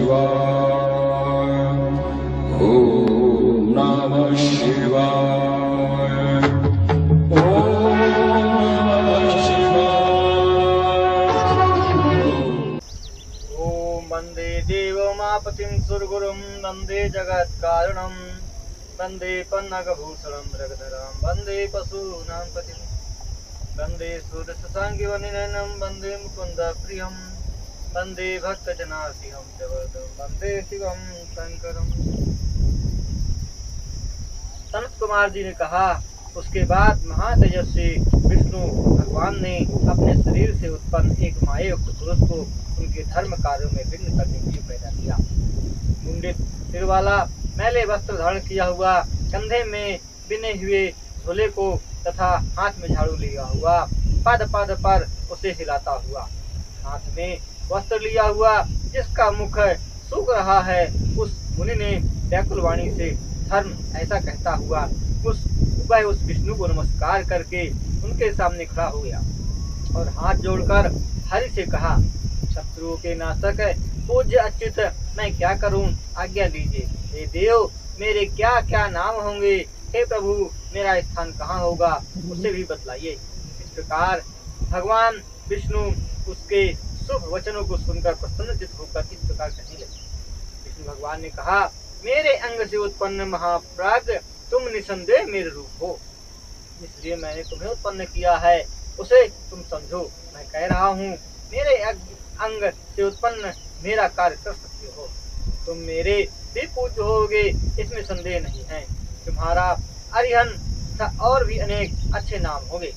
ओम नमः शिवाय। ओम नमः शिवाय। ओम वंदे देवमापतिं सुरगुरुं वंदे जगत्कारणं वंदे पन्नगभूषणं जगधरं वंदे पशूनां पतिं वंदे सूर्यशशाङ्कवर्णनयनं वंदे मुकुन्दप्रियं वंदे भक्तजनार्तिहं च वरदं वंदे शिवं शंकरं। सनत कुमार जी ने कहा, उसके बाद महातेजस्वी विष्णु भगवान ने अपने शरीर से उत्पन्न एक मायायुक्त पुरुष को उनके धर्म कार्यों में विघ्न करने के लिए पैदा किया। मुंडित सिर वाला, मैले वस्त्र धारण किया हुआ, कंधे में बिने हुए झोले को तथा हाथ में झाड़ू लिया हुआ, पद पद पर उसे हिलाता हुआ, हाथ में वस्त्र लिया हुआ, जिसका मुख सूख रहा है, उस मुनि ने व्याकुल वाणी से धर्म ऐसा कहता हुआ उस विष्णु को नमस्कार करके उनके सामने खड़ा हो गया और हाथ जोड़कर हरि से कहा, शत्रुओं के नाशक पूज्य अच्युत, मैं क्या करूं, आज्ञा दीजिए। हे देव, मेरे क्या क्या नाम होंगे, हे प्रभु, मेरा स्थान कहाँ होगा, उसे भी बतलाइए। इस प्रकार भगवान विष्णु उसके शुभ वचनों को सुनकर प्रसन्नचित होकर इस प्रकार कहने लगे। विष्णु भगवान ने कहा, मेरे अंग से उत्पन्न महाप्राज्ञ, तुम निसंदेह मेरे रूप हो, इसलिए मैंने तुम्हें उत्पन्न किया है, उसे तुम समझो। मैं कह रहा हूँ, मेरे अंग से उत्पन्न मेरा कार्य कर सकते हो, तुम मेरे भी पूज्य होगे, इसमें संदेह नहीं है। तुम्हारा अरिहन तथा और भी अनेक अच्छे नाम होंगे।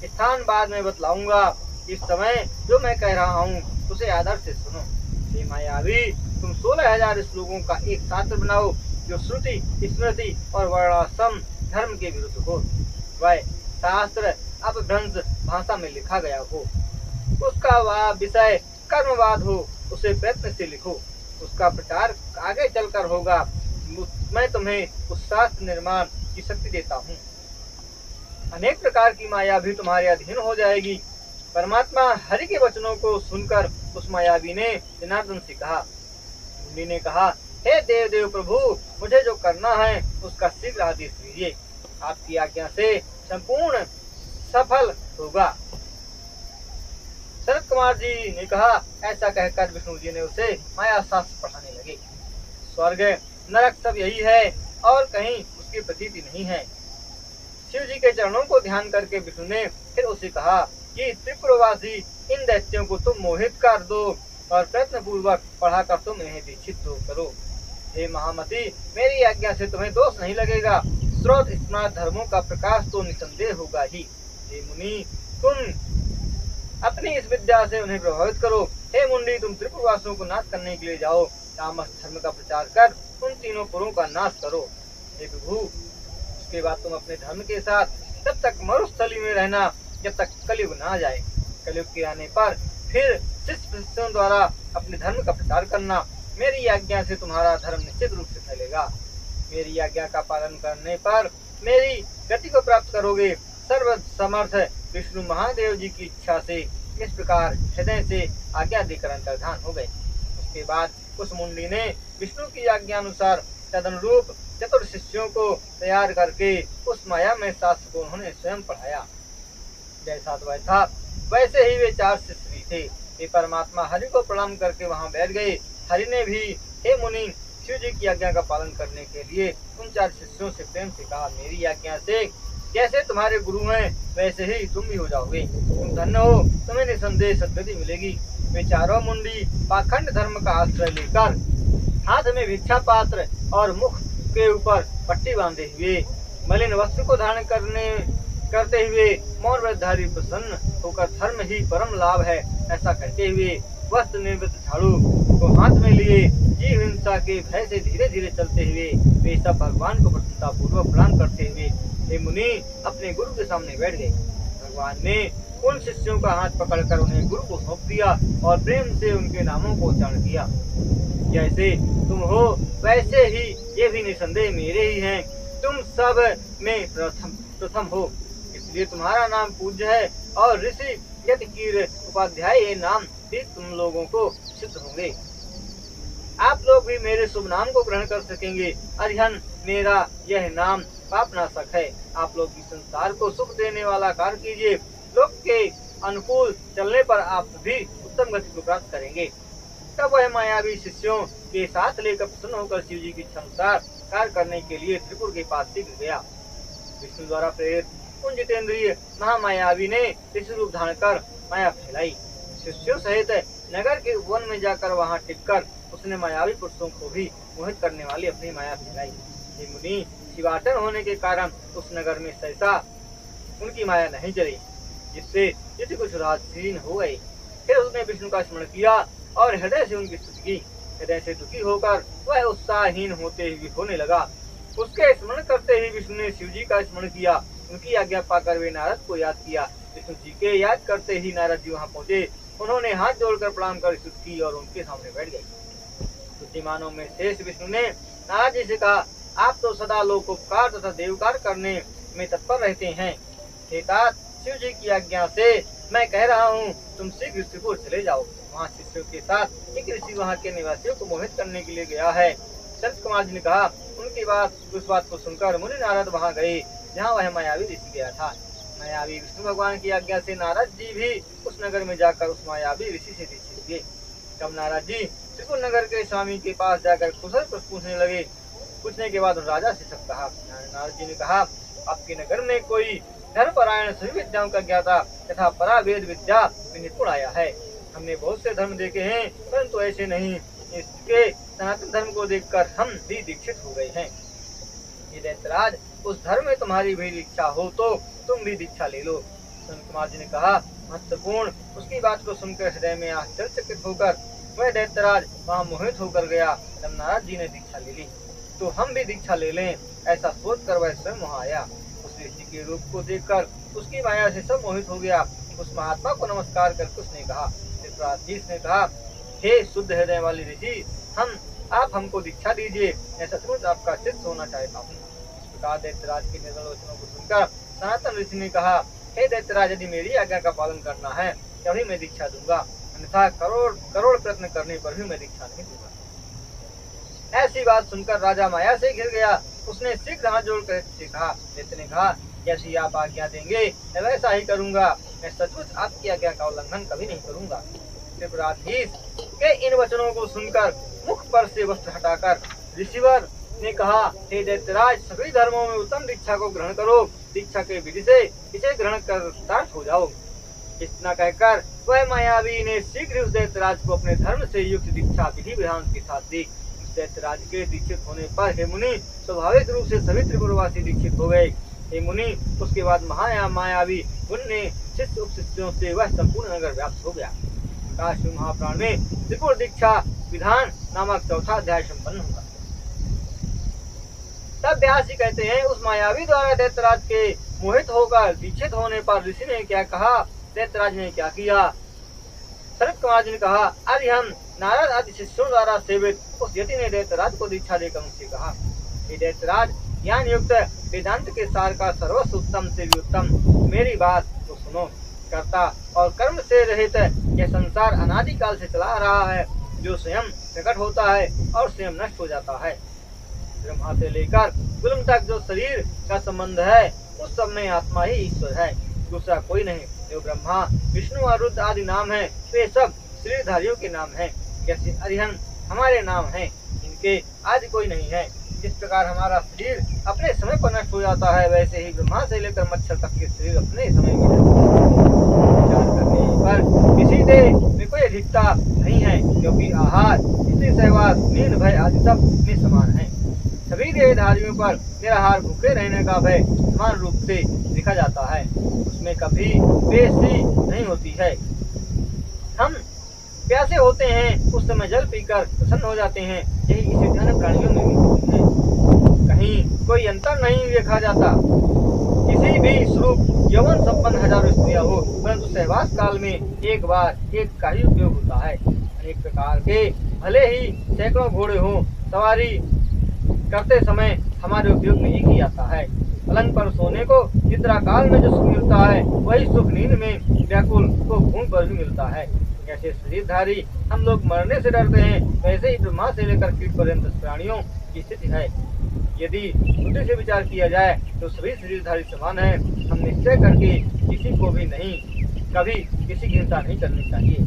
स्थान बाद में बतलाऊंगा। इस समय जो मैं कह रहा हूँ उसे आदर से सुनो। हे मायावी, तुम 16,000 श्लोकों का एक शास्त्र बनाओ जो श्रुति, स्मृति और वर्णाश्रम धर्म के विरुद्ध हो। वह शास्त्र अपभ्रंश भाषा में लिखा गया हो, उसका वह विषय कर्मवाद हो, उसे प्रयत्न से लिखो, उसका प्रचार आगे चलकर होगा। मैं तुम्हें उस शास्त्र निर्माण की शक्ति देता हूँ। अनेक प्रकार की माया भी तुम्हारे अधीन हो जाएगी। परमात्मा हरि के वचनों को सुनकर उस मायावी ने जनार्दन से कहा। मुनि ने कहा, हे देव देव प्रभु, मुझे जो करना है उसका शीघ्र आदेश दीजिए, आपकी आज्ञा से संपूर्ण सफल होगा। शरद कुमार जी ने कहा। ऐसा कहकर विष्णु जी ने उसे माया शास्त्र पढ़ाने लगे। स्वर्ग नरक सब यही है और कहीं उसकी प्रतीति नहीं है। शिव जी के चरणों को ध्यान करके विष्णु ने फिर उसे कहा कि त्रिपुरवासी इन दैत्यों को तुम मोहित कर दो और प्रयत्न पूर्वक पढ़ाकर तुम इन्हें दीक्षित करो। हे महामती, मेरी आज्ञा से तुम्हें दोष नहीं लगेगा। स्रोत स्मृत धर्मों का प्रकाश तो निसंदेह होगा ही। हे मुनि, तुम अपनी इस विद्या से उन्हें प्रभावित करो। हे मुंडी, तुम त्रिपुरवासियों को नाश करने के लिए जाओ, तामस धर्म का प्रचार कर उन तीनों पुरों का नाश करो। हे विभु, उसके बाद तुम अपने धर्म के साथ तब तक मरुस्थली में रहना जब तक कलयुग ना जाए। कलयुग के आने पर फिर शिष्यों द्वारा अपने धर्म का प्रचार करना। मेरी आज्ञा से तुम्हारा धर्म निश्चित रूप से फैलेगा। मेरी आज्ञा का पालन करने पर मेरी गति को प्राप्त करोगे। सर्व समर्थ विष्णु महादेव जी की इच्छा से इस प्रकार हृदय से आज्ञा देकर अंतर्धान हो गए। उसके बाद उस मुंडी ने विष्णु की आज्ञा अनुसार तदनुरूप चतुर शिष्यों को तैयार करके उस माया में शास्त्र को उन्होंने स्वयं पढ़ाया। जैसा वह था वैसे ही वे 4 शिष्य भी थे। वे परमात्मा हरि को प्रणाम करके वहां बैठ गए। हरि ने भी, हे मुनि, शिव जी की आज्ञा का पालन करने के लिए उन 4 शिष्यों से प्रेम से कहा, मेरी आज्ञा से जैसे तुम्हारे गुरु हैं वैसे ही तुम भी हो जाओगे। तुम धन्य हो, तुम्हें निसंदेह सद्गति मिलेगी। वे चारों मुंडी पाखंड धर्म का आश्रय लेकर हाथ में भिक्षा पात्र और मुख के ऊपर पट्टी बांधे हुए मलिन वस्त्र को धारण करते हुए मौन व्रतधारी प्रसन्न होकर धर्म ही परम लाभ है ऐसा कहते हुए वस्त्र निर्मित झाड़ू को हाथ में लिए जीव हिंसा के भय से धीरे धीरे चलते हुए वे सब भगवान को प्रसन्नता पूर्वक प्रणाम करते हुए हे मुनि अपने गुरु के सामने बैठ गए। भगवान ने उन शिष्यों का हाथ पकड़कर उन्हें गुरु को सौंप दिया और प्रेम से उनके नामों को उच्चारण किया। जैसे तुम हो वैसे ही ये भी निसंदेह मेरे ही हैं। तुम सब में प्रथम हो, इसलिए तुम्हारा नाम पूज्य है और ऋषि यतिकीर उपाध्याय ये नाम भी तुम लोगों को सिद्ध होंगे। आप लोग भी मेरे शुभ नाम को ग्रहण कर सकेंगे। अरिहन, मेरा यह नाम पाप नाशक है। आप लोग भी संसार को सुख देने वाला कार्य कीजिए। लोक के अनुकूल चलने पर आप भी उत्तम गति को प्राप्त करेंगे। तब वह मायावी शिष्यों के साथ लेकर प्रसन्न होकर शिव जी की इच्छा अनुसार कार्य करने के लिए त्रिपुर के पास शीघ्र गया। विष्णु द्वारा प्रेरित उन जितेंद्रिय महामायावी ने ऋषि रूप धारण कर माया फैलाई। शिष्यों सहित नगर के वन में जाकर वहां टिककर उसने मायावी पुरुषों को भी मोहित करने वाली अपनी माया फैलाई। ये मुनि शिवाचन होने के कारण उस नगर में सहसा उनकी माया नहीं चली, जिससे यदि कुछ राजहीन हो गए। फिर उसने विष्णु का स्मरण किया और हृदय से उनकी स्तुति की। हृदय से दुखी होकर वह उत्साहहीन होते हुए होने लगा। उसके स्मरण करते ही विष्णु ने शिव जी का स्मरण किया। उनकी आज्ञा पाकर वे नारद को याद किया। विष्णु जी के याद करते ही नारद जी वहां पहुंचे। उन्होंने हाथ जोड़कर प्रणाम कर स्तुति की और उनके सामने बैठ गए। बुद्धिमानों में शेष विष्णु ने नारद जी से कहा, आप तो सदा लोकोपकार तथा देवकार करने में तत्पर रहते हैं। हे तात, शिव जी की आज्ञा से मैं कह रहा हूँ, तुम शीघ्र त्रिपुर चले जाओ। वहाँ शिष्यों के साथ एक ऋषि वहाँ के निवासियों को मोहित करने के लिए गया है। संत कुमार जी ने कहा। उनकी उस बात को सुनकर मुनि नारद वहाँ गए जहाँ वह मायावी ऋषि गया था। मायावी विष्णु भगवान की आज्ञा से नारद जी भी उस नगर में जाकर उस मायावी ऋषि से दीक्षित हुए। तब नारद जी त्रिपुर नगर के स्वामी के पास जाकर कुशल प्रश्न पूछने लगे। पूछने के बाद राजा से सब कहा। नारद जी ने कहा, आपके नगर में कोई धर्मपरायण सभी विद्याओं का ज्ञाता तथा परावेद विद्या में निपुण आया है। हमने बहुत से धर्म देखे हैं, परंतु ऐसे नहीं। इसके सनातन धर्म को देखकर हम भी दीक्षित हो गए हैं। ये दैत्यराज, उस धर्म में तुम्हारी भी दीक्षा हो तो तुम भी दीक्षा ले लो। संत कुमार जी ने कहा, महत्वपूर्ण। उसकी बात को सुनकर हृदय में आश्चर्यचकित होकर वह दैत्यराज वहाँ मोहित होकर गया। तब नारद जी ने दीक्षा ले ली। तो हम भी दीक्षा ले लें, ऐसा सोचकर वह स्वयं वहाँ आया। उस ऋषि के रूप को देखकर उसकी माया से सब मोहित हो गया। उस महात्मा को नमस्कार करके उसने कहा, दैत्यराज ने कहा, हे शुद्ध हृदय वाले ऋषि, आप हमको दीक्षा दीजिए। मैं सचमुच आपका शिष्य होना चाहता हूँ। इस प्रकार दैत्यराज के निर्मल वचनों को सुनकर सनातन ऋषि ने कहा, हे दैत्यराज, यदि मेरी आज्ञा का पालन करना है तभी मैं दीक्षा दूंगा, अन्यथा करोड़ प्रयत्न करने पर भी मैं दीक्षा नहीं दूंगा। ऐसी बात सुनकर राजा माया से घिर गया। उसने शीघ्र हाथ जोड़कर कहा। दैत्य ने कहा, जैसी आप आज्ञा देंगे मैं वैसा ही करूंगा। मैं सचमुच आपकी आज्ञा का उल्लंघन कभी नहीं करूंगा। त्रिपुराधीश के इन वचनों को सुनकर मुख पर से वस्त्र हटाकर ऋषिवर ने कहा, हे दैत्यराज, सभी धर्मों में उत्तम दीक्षा को ग्रहण करो। दीक्षा के विधि से इसे ग्रहण कर कृतार्थ हो जाओ। इतना कहकर वह मायावी ने शीघ्र उस दैत्यराज को अपने धर्म से युक्त दीक्षा विधि विधान के साथ दी। दैत्यराज के दीक्षित होने पर हे मुनि, स्वाभाविक रूप से सभी त्रिपुरवासी दीक्षित हो गए। हे मुनि, उसके बाद मायावी पुण्य शिष्य उपशिष्यों से वह संपूर्ण नगर व्याप्त हो गया। काशी महापुराण में त्रिपुर दीक्षा विधान नामक चौथा अध्याय संपन्न हुआ। तब व्यास जी कहते हैं, उस मायावी द्वारा दैत्यराज के मोहित होकर दीक्षित होने पर ऋषि ने क्या कहा, दैत्यराज ने क्या किया। शरद कुमार जी ने कहा, अरिहंत, नारद आदि शिष्यों द्वारा सेवित उस यति ने दैत्यराज को दीक्षा देकर उनसे कहा, हे दैत्यराज, ज्ञान युक्त वेदांत के सार का सर्वस्व उत्तम से भी उत्तम मेरी बात को सुनो। कर्ता और कर्म से रहित यह संसार अनादिकाल से चला रहा है, जो स्वयं प्रकट होता है और स्वयं नष्ट हो जाता है। ब्रह्मा से लेकर गुलम तक जो शरीर का संबंध है, उस सब में आत्मा ही ईश्वर है, दूसरा कोई नहीं। जो ब्रह्मा, विष्णु और रुद्र आदि नाम है, वे सब शरीरधारियों के नाम हैं। जैसे अरिहंत हमारे नाम हैं, इनके आदि कोई नहीं है। जिस प्रकार हमारा शरीर अपने समय पर नष्ट हो जाता है, वैसे ही ब्रह्मा से लेकर मच्छर तक के शरीर अपने समय में विचार करने पर किसी देह में कोई अधिकता नहीं है, क्योंकि आहार, स्त्री सहवास, नींद, भय आदि सब में समान है। सभी देहधारियों पर निराहार भूखे रहने का भय समान रूप से देखा जाता है, उसमें कभी बेसी नहीं होती है। हम प्यासे होते हैं, उस समय जल पीकर प्रसन्न हो जाते हैं, यही इसी अन्य प्राणियों में भी होती है। कहीं कोई अंतर नहीं देखा जाता। किसी भी स्वरूप यौवन संपन्न हजारों स्त्रियां हो, परंतु सहवास काल में एक बार एक का ही उपयोग होता है। अनेक प्रकार के भले ही सैकड़ों घोड़े हों, सवारी करते समय हमारे उपयोग में एक ही आता है। पलंग पर सोने को निद्रा काल में जो सुख मिलता है, वही सुख नींद में व्याकुल को भूख पर भी मिलता है। जैसे शरीरधारी हम लोग मरने से डरते हैं, वैसे ही ब्रह्मा से लेकर कीट पर्यंत प्राणियों की स्थिति है। यदि बुद्धि से विचार किया जाए तो सभी शरीरधारी समान है। हम निश्चय करके किसी को भी नहीं, कभी किसी की हिंसा नहीं करनी चाहिए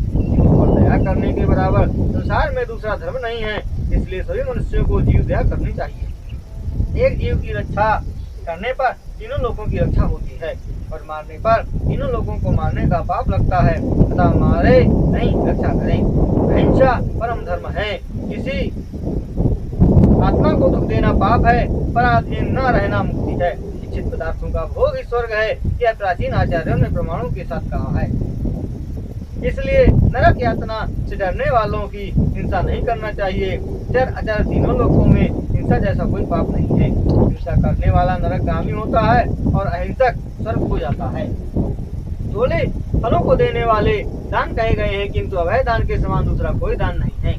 और दया करने के बराबर संसार में दूसरा धर्म नहीं है। इसलिए सभी मनुष्यों को जीव दया करनी चाहिए। एक जीव की रक्षा करने पर तीनों लोगों की रक्षा होती है और मारने पर तीनों लोगों को मारने का पाप लगता है। तथा मारे नहीं, रक्षा करें। अहिंसा परम धर्म है। किसी आत्मा को दुख देना पाप है, पराधीन न रहना मुक्ति है। इच्छित पदार्थों का भोग ही स्वर्ग है। यह प्राचीन आचार्यों ने प्रमाणों के साथ कहा है। इसलिए नरक यातना से डरने वालों की हिंसा नहीं करना चाहिए। चर अचर तीनों लोगों में हिंसा जैसा कोई पाप नहीं है। हिंसा करने वाला नरकगामी होता है और अहिंसक स्वर्ग को जाता है। झोले फलों को देने वाले दान कहे गए हैं, किंतु अभय दान के समान दूसरा कोई दान नहीं है।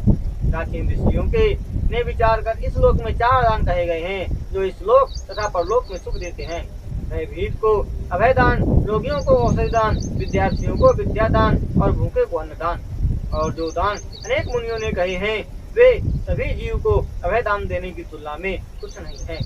प्राचीन ऋषियों के ने विचार कर इस लोक में 4 दान कहे गए हैं, जो इस लोक तथा परलोक में सुख देते हैं। भयभीत को अभय दान, रोगियों को औषधि दान, विद्यार्थियों को विद्या दान और भूखे को अन्न दान। और जो दान अनेक मुनियों ने कहे हैं, वे सभी जीव को अभय दान देने की तुलना में कुछ नहीं है।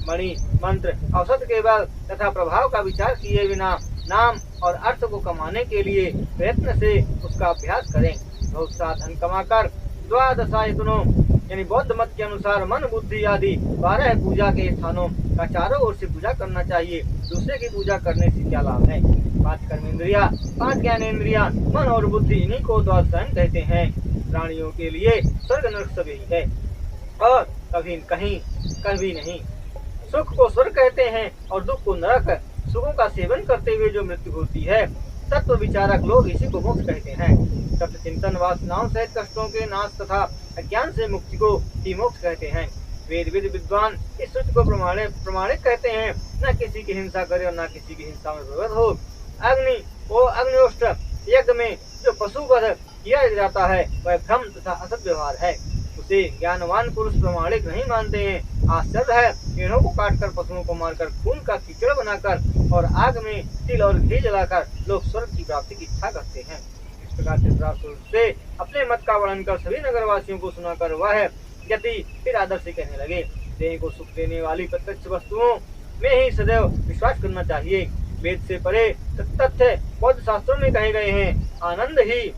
मणि मंत्र औषध के बल तथा प्रभाव का विचार किए बिना नाम और अर्थ को कमाने के लिए प्रयत्न से उसका अभ्यास करें। बहुत सा धन कमाकर द्वादशायतनों यानी बौद्ध मत के अनुसार मन बुद्धि आदि 12 पूजा के स्थानों का चारों ओर से पूजा करना चाहिए। दूसरे की पूजा करने से क्या लाभ है? 5 कर्मेंद्रिया, 5 ज्ञानेंद्रिया, मन और बुद्धि, इन्हीं को द्वादश कहते हैं। प्राणियों के लिए स्वर्ग नरक सब यही है और कभी नहीं। सुख को स्वर्ग कहते हैं और दुख को नरक। सुखों का सेवन करते हुए जो मृत्यु होती है, तत्व विचारक लोग इसी को मोक्ष कहते हैं। तत्व चिंतन वासनाओं सहित कष्टों के नाश तथा अज्ञान से मुक्ति को ही मोक्ष कहते हैं। वेद विद्वान इस श्रुति को प्रमाणित कहते हैं। न किसी की हिंसा करे और न किसी की हिंसा में प्रवृत्त हो। अग्निहोत्र यज्ञ में जो पशु वध किया जाता है, वह भ्रम तथा असत व्यवहार है। उसे ज्ञानवान पुरुष प्रमाणिक नहीं मानते हैं। आश्चर्य है, पेड़ों को काटकर, पशुओं को मारकर, खून का कीचड़ बनाकर और आग में तिल और घी जलाकर लोग स्वर्ग की प्राप्ति की इच्छा करते हैं। इस प्रकार से अपने मत का वर्णन कर सभी नगरवासियों को सुनाकर वह यति फिर आदर से कहने लगे, देह को सुख देने वाली प्रत्यक्ष वस्तुओं में ही सदैव विश्वास करना चाहिए। वेद से परे तथ्य बौद्ध शास्त्रों में कहे गए हैं। आनंद ही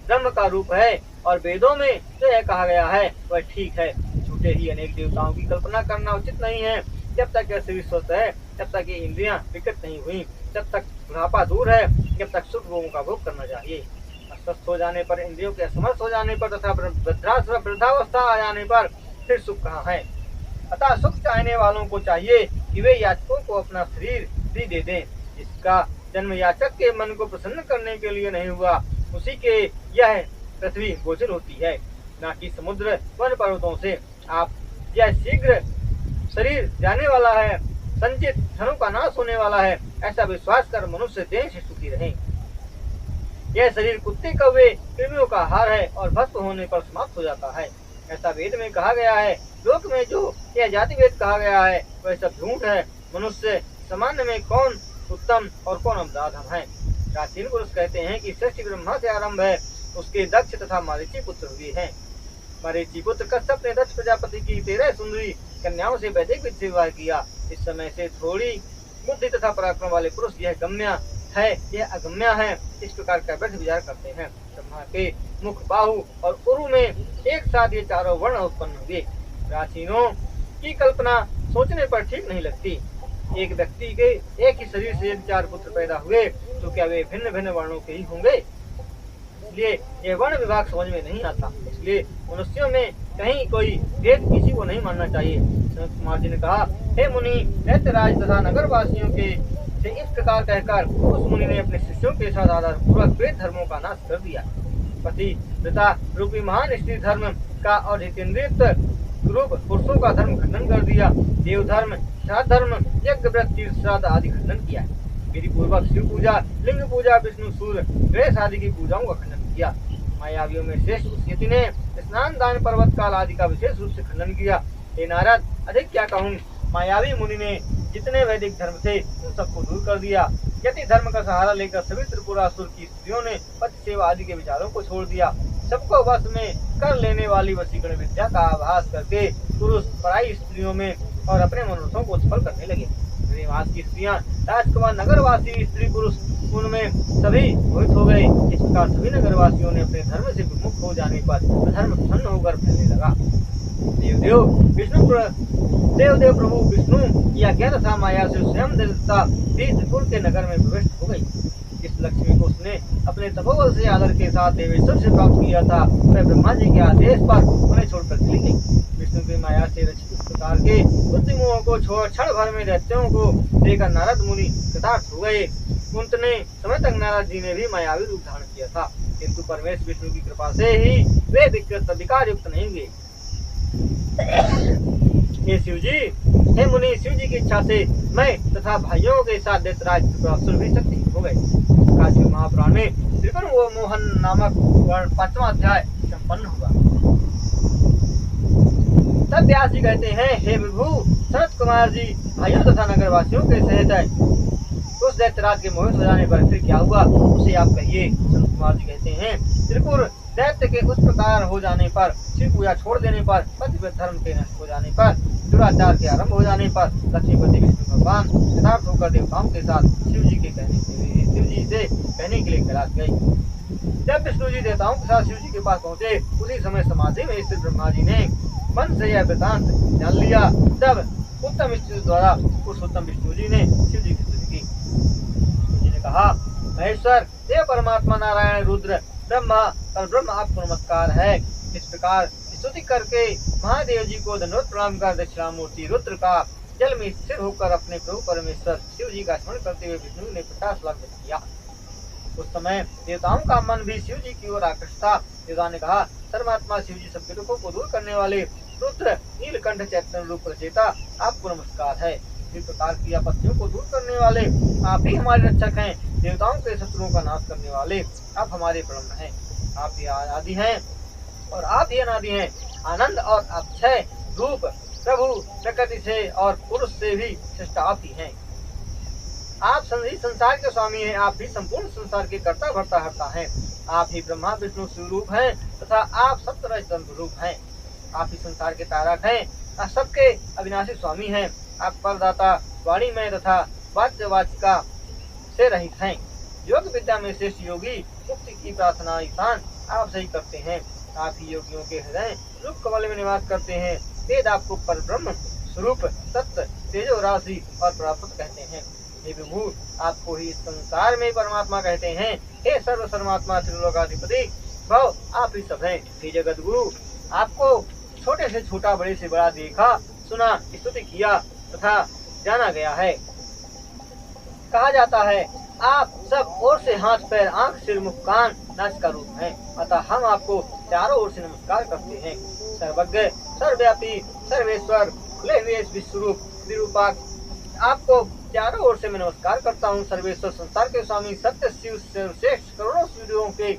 ब्रह्म का रूप है और वेदों में जो यह कहा गया है वह ठीक है। झूठे ही अनेक देवताओं की कल्पना करना उचित नहीं है। जब तक यह शरीर स्वस्थ है, तब तक ये इंद्रियां विकृत नहीं हुई, जब तक बुढ़ापा दूर है, जब तक सुख भोगों का भोग करना चाहिए। अस्वस्थ हो जाने पर, इंद्रियों के असमर्थ हो जाने पर तथा वृद्धावस्था आ जाने पर फिर सुख कहाँ है? अतः सुख चाहने वालों को चाहिए कि वे याचकों को अपना शरीर भी दे दें। जिसका जन्म याचक के मन को प्रसन्न करने के लिए नहीं हुआ, उसी के यह पृथ्वी गोचर होती है, न कि समुद्र वन पर्वतों से। आप यह शीघ्र शरीर जाने वाला है, संचित धनों का नाश होने वाला है, ऐसा विश्वास कर मनुष्य देह से सुखी रहे। यह शरीर कुत्ते कौवे कृमियों का आहार है और भस्म होने पर समाप्त हो जाता है, ऐसा वेद में कहा गया है। लोक में जो यह जाति वेद कहा गया है वह सब झूठ है। मनुष्य सामान्य में कौन उत्तम और कौन अधम है? प्राचीन पुरुष कहते हैं कि सृष्टि ब्रह्मा से आरंभ है, उसके दक्ष तथा मरीचि पुत्र हुए हैं। मरीचि पुत्र कश्यप ने दक्ष प्रजापति की 13 सुंदरी कन्याओं से वैदिक विधि से विवाह किया। इस समय से थोड़ी बुद्धि तथा पराक्रम वाले पुरुष यह गम्य है, यह अगम्य है, इस प्रकार का व्यर्थ विचार करते हैं। ब्रह्मा के मुख, बाहु और उरु में एक साथ ये चारों वर्ण उत्पन्न हुए। प्राचीनों की कल्पना सोचने पर ठीक नहीं लगती। एक व्यक्ति के एक ही शरीर से यदि 4 पुत्र पैदा हुए तो क्या वे भिन्न भिन्न वर्णों के ही होंगे? इसलिए यह वर्ण विभाग समझ में नहीं आता। इसलिए मनुष्यों में कहीं कोई भेद किसी को नहीं मानना चाहिए। संत कुमार जी ने कहा, हे मुनि, दैत्यराज तथा नगर वासियों के से इस प्रकार कहकर उस मुनि ने अपने शिष्यों के साथ आधार पूर्वक वेद धर्मों का नाश कर दिया। पति पिता रूपी महान स्त्री धर्म का और हितेंद्रिय रूप पुरुषों का धर्म खंडन कर दिया। देव धर्म, श्राद्ध धर्म, यज्ञ व्रत, तीर्थ श्राद्ध आदि खंडन किया। विधि पूर्वक शिव पूजा, लिंग पूजा, विष्णु सूर्य गणेश आदि की पूजाओं का खंडन किया। मायावियों में श्रेष्ठ उस यति ने स्नान दान पर्वत काल आदि का विशेष रूप से खंडन किया। हे नारद, अधिक क्या कहूँ, मायावी मुनि ने जितने वैदिक धर्म थे उन सबको दूर कर दिया। यति धर्म का सहारा लेकर सभी त्रिपुरासुर की स्त्रियों ने पति सेवा आदि के विचारों को छोड़ दिया। सबको वश में कर लेने वाली वशीकरण विद्या का आभास करके पुरुष पराई स्त्रियों में और अपने मनोरथों को सफल करने लगे। निवास की स्त्रियां, राजकुमार, नगरवासी स्त्री पुरुष उनमें सभी मोहित हो गए। इस प्रकार सभी नगरवासियों ने अपने धर्म से विमुख हो जाने पर अधर्म प्रसन्न होकर फैलने लगा। देवदेव प्रभु विष्णु की आज्ञा तथा माया से स्वयं देवता भी त्रिपुर के नगर में प्रविष्ट हो गई। इस लक्ष्मी को उसने अपने तपोबल से आदर के साथ देवेश्वर से प्राप्त किया था। वह ब्रह्मा जी के आदेश पर उन्हें छोड़कर चली गई। विष्णु की माया से रचित इस प्रकार के बुद्धिमोह को छोड़ क्षण भर में दैत्यों को देकर नारद मुनि कृतार्थ हो गए। उतने समय तक नारद जी ने भी मायावी रूप धारण किया था, किंतु परमेश विष्णु की कृपा से ही वे विकार युक्त नहीं हुए। हे शिव जी, हे मुनि, शिव जी की इच्छा से मैं तथा भाइयों के साथ दैत्यराज त्रिपुरासुर भी शक्ति हो गए। काशी महापुराण में त्रिपुर मोहन नामक 5वां अध्याय संपन्न हुआ। तब व्यास जी कहते हैं, हे विभु, सनत कुमार जी भाइयों तथा नगरवासियों के सहित उस दैत्यराज के मोहित हो जाने पर फिर क्या हुआ उसे आप कहिए। सनत कुमार जी कहते हैं, त्रिपुर दैत्य के उस प्रकार हो जाने पर, शिव पूजा छोड़ देने पर, पतिव्रत धर्म के नष्ट हो जाने पर, दुराचार के आरंभ हो जाने पर लक्ष्मीपति विष्णु भगवान यथार्थ होकर देवताओं के साथ शिव जी से कहने के लिए कैलाश गए। जब विष्णु जी देवताओं के साथ शिव जी के पास पहुँचे, उसी समय समाधि में स्थित ब्रह्मा जी ने मन से यह वृतांत जान लिया। तब उत्तम स्त्री द्वारा उस उत्तम विष्णु जी ने शिव जी की स्तुति की। विष्णु जी ने कहा, महेश्वर, देव परमात्मा नारायण रुद्र ब्रह्मा और ब्रह्म आपको नमस्कार है। इस प्रकार स्तुति करके महादेव जी को दंडवत प्रणाम कर दक्षिणामूर्ति रुद्र का जल में स्थिर होकर अपने प्रभु परमेश्वर शिव जी का स्मरण करते हुए विष्णु ने 50 लाख व्यक्त किया। उस समय देवताओं का मन भी शिव जी की ओर आकृष्ट था। देवता ने कहा, परमात्मा शिव जी सबके दुखों को दूर करने वाले रुद्र नीलकंठ चैतन्य रूप रचयिता आपको नमस्कार है। इस प्रकार की आपत्तियों को दूर करने वाले आप ही हमारे रक्षक हैं। देवताओं के शत्रुओं का नाश करने वाले आप हमारे परम हैं। आप ही आदि हैं और आप ही अनादि हैं। आनंद और अक्षय रूप प्रभु प्रकृति से और पुरुष से भी श्रेष्ठ आप ही हैं। आप संसार के स्वामी हैं। आप ही संपूर्ण संसार के कर्ता भर्ता हर्ता हैं। आप ही ब्रह्मा विष्णु स्वरूप हैं तथा आप सप्तरज रूप हैं। आप ही संसार के तारक हैं। आप सबके अविनाशी स्वामी हैं। आप परदाता, वाणी में तथा वाच्यवाचिका से रहित हैं। योग विद्या में श्रेष्ठ योगी मुक्ति की प्रार्थना ईशान आप सही करते हैं। आप ही योगियों के हृदय रूप कमल में निवास करते हैं। वेद आपको पर ब्रह्म स्वरूप तत्व तेजो राशि और प्राप्त कहते हैं। हे विभु, आपको ही संसार में परमात्मा कहते हैं। हे सर्व सर्वात्मा त्रिलोकाधिपति भव आप ही सब हैं। हे जगत गुरु, आपको छोटे से छोटा, बड़े से बड़ा देखा, सुना, स्तुति किया तथा जाना गया है। कहा जाता है, आप सब ओर से हाथ पैर, आंख, सिर, मुख, कान, नाक का रूप हैं। अतः हम आपको चारों ओर से नमस्कार करते हैं। सर्वज्ञ, सर्वव्यापी, सर्वेश्वर, खुले हुए विश्वरूप विरूपाक, आपको चारों ओर से मैं नमस्कार करता हूँ। सर्वेश्वर, संसार के स्वामी, सत्य शिव, सर्वश्रेष्ठ, करोड़ों सूर्यों के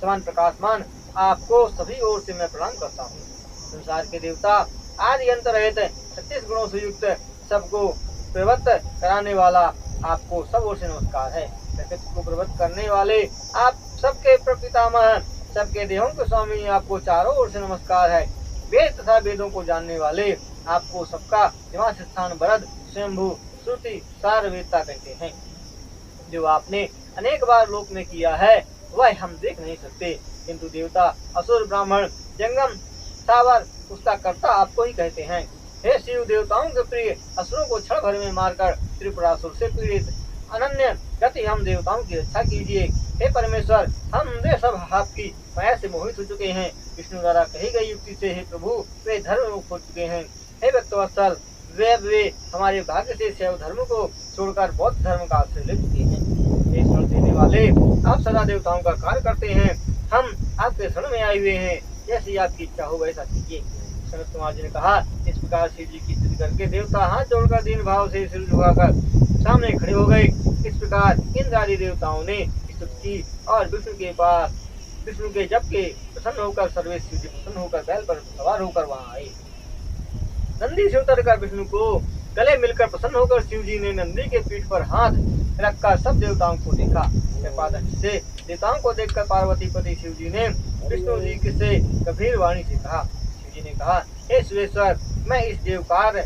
समान प्रकाशमान, आपको सभी ओर से मैं प्रणाम करता हूँ। संसार के देवता, आदि अंत रहित, 36 गुणों से युक्त, सबको प्रवृत्त कराने वाला, आपको सब ओर से नमस्कार है। प्रकृति को प्रवृत्त करने वाले आप सबके प्रपितामह, सबके देहों के स्वामी, आपको चारों ओर से नमस्कार है। वेद तथा वेदों को जानने वाले, आपको सबका निवास स्थान वरद, स्वयंभू, श्रुति, सारवेदता कहते हैं। जो आपने अनेक बार लोक में किया है वह हम देख नहीं सकते, किंतु देवता, असुर, ब्राह्मण, जंगम, सावर उसका कर्ता आपको ही कहते हैं। हे शिव, देवताओं के प्रिय, असुरों को क्षण भर में मारकर त्रिपुरासुर से पीड़ित अनन्य गति हम देवताओं की रक्षा कीजिए। हे परमेश्वर, हम वे सब आपकी माया से मोहित हो चुके हैं। विष्णु द्वारा कही गई युक्ति से हे प्रभु वे धर्म मुक्त हो चुके हैं। हे भक्तवत्सल, वे हमारे भाग्य से शैव धर्म को छोड़कर बौद्ध धर्म का आश्रय ले चुके हैं। हे शरण देने वाले, आप सदा देवताओं का कार्य करते हैं। हम आपके शरण में आए हुए हैं। जैसी आपकी इच्छा हो वैसा कीजिए। सनत कुमार जी ने कहा, इस प्रकार शिव जी की स्तुति करके देवता हाथ जोड़कर दीन भाव से सिर झुकाकर सामने खड़े हो गए। इस प्रकार इंद्र आदि देवताओं ने स्तुति की और विष्णु के जप के प्रसन्न होकर सर्वेश शिव जी प्रसन्न होकर बैल पर सवार होकर वहां आए। नंदी से उतर कर विष्णु को गले मिलकर प्रसन्न होकर शिव जी ने नंदी के पीठ पर हाथ रखकर सब देवताओं को देखा। कृपा दृष्टि से देवताओं को देखकर पार्वती पति शिव जी ने विष्णु जी से गंभीर वाणी से कहा। शिव जी ने कहा, हे सुरेश्वर, मैं इस देव कार्य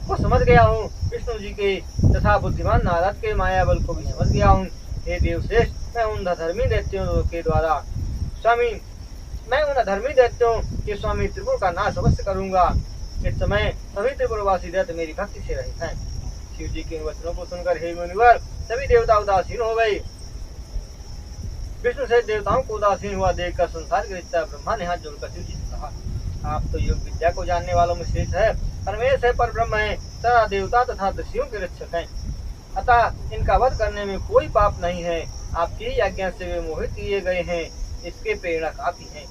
को समझ गया हूँ। विष्णु जी के तथा बुद्धिमान नारद के माया बल को भी समझ गया हूँ। हे देवश्रेष्ठ, मैं उन अधर्मी दैत्यों के स्वामी त्रिपुर का नाश अवश्य करूंगा। इस समय सभी त्रिपुरवासी दैत्य मेरी भक्ति से रहित हैं। शिव जी के वचनों को सुनकर हे मुनिवर, सभी देवता उदासीन हो गए। विष्णु से देवताओं को उदासीन हुआ देखकर संसार के रचयिता ब्रह्मा ने हाथ जोड़कर शिव जी से कहा, आप तो योग विद्या को जानने वालों में श्रेष्ठ है, परमेश है, पर ब्रह्म है, सदा देवता तथा ऋषियों के रक्षक हैं, अतः इनका वध करने में कोई पाप नहीं है। आपकी आज्ञा से वे मोहित किए गए हैं, इसके प्रेरणा काफी है।